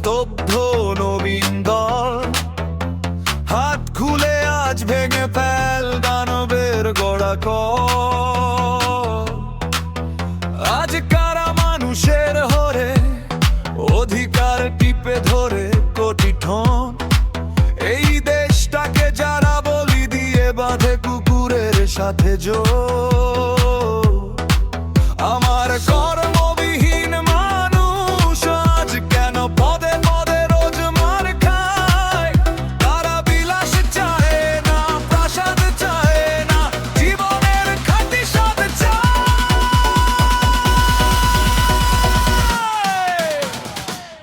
স্তব্ধ নবীন দল। হাত খুলে আজ ভেঙে ফেল দানবের গড়া কল। আজ কারা মানুষের হরে অধিকার টিপে ধরে কোটি ঠন। এই দেশটাকে যারা বলি দিয়ে বাঁধে কুকুরের সাথে জোর। আমার কর্মবিহীন মানুষ আজ কেন পদে পদে রোজ মার খায়। তারা বিলাস চায় না, প্রাসাদ চায় না, জীবনের খাঁটি স্বাদ চায়।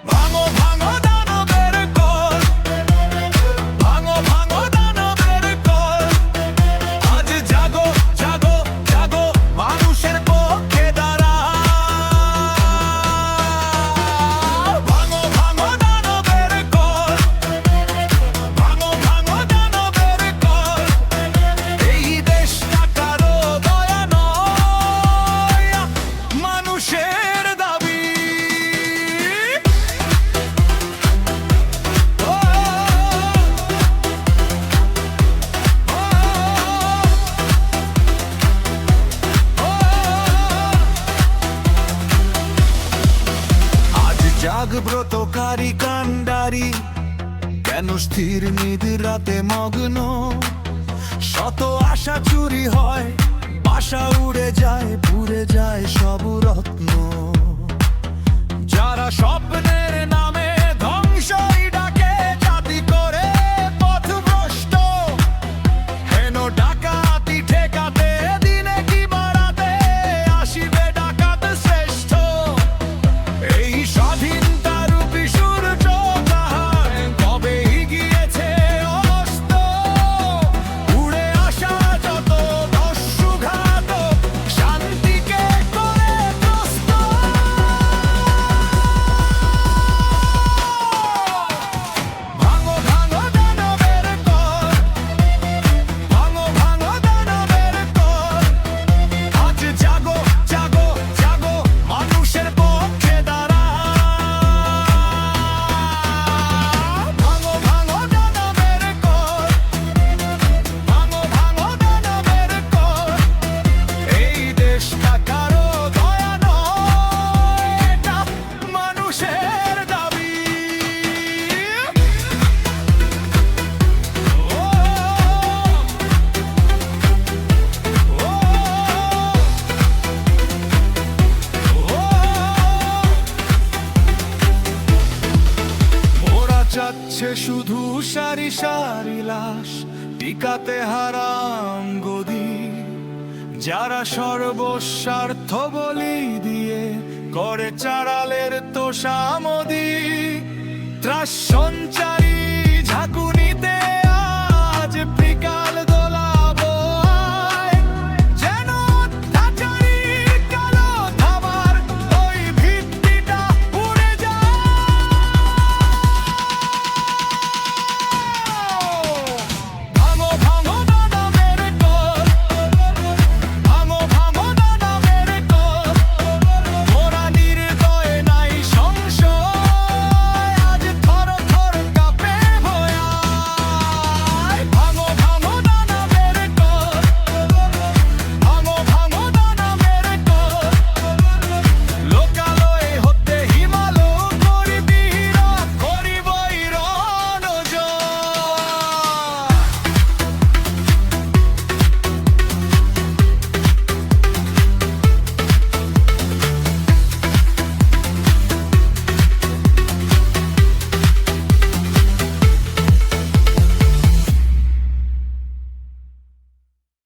ভাঙো ভাঙো দানবের কল, ভাঙো ভাঙো দানবের কল। আজ জাগো জাগো জাগো, মানুষের পক্ষে দাঁড়াও। ভাঙো ভাঙো দানবের কল, ভাঙো ভাঙো দানবের কল। এই দেশটা কারো দয়া নয়, মানুষের দাবি। আজ জাগব্রতকারী কান্ডারি কেন স্থির নিদ্রাতে মগ্ন। শত আশা চুরি হয়, বাসা উড়ে যায়, পুড়ে যায় সব রত্ন। যারা স্বপ্নের নামে ধ্বংসই ডাকে জাতি করে পথভ্রষ্ট। হেন ডাকাতি ঠেকাতে দিনে কি বাড়াতে আসিবে ডাকাত শ্রেষ্ঠ। এই স্বাধীনতারূপী সূর্য তাহার কবেই গিয়েছে অস্ত। উড়ে আসা যত দস্যুঘাতক শান্তিকে করে ত্রস্ত। ভাঙো ভাঙো দানবের কল, ভাঙো ভাঙো দানবের কল। আজ জাগো জাগো জাগো, মানুষের পক্ষে দাঁড়াও। ভাঙো ভাঙো দানবের কল, ভাঙো ভাঙো দানবের কল। এই দেশটা কারো দয়া নয়, এটা মানুষের দাবি। ওরা চাচ্ছে শুধু সারি সারি লাশ, টিকাতে হারাম গদি। যারা সর্বস্বার্থ বলি দিয়ে করে চাড়ালের তোষামদি। ত্রাস সঞ্চারী ঝাঁকুনি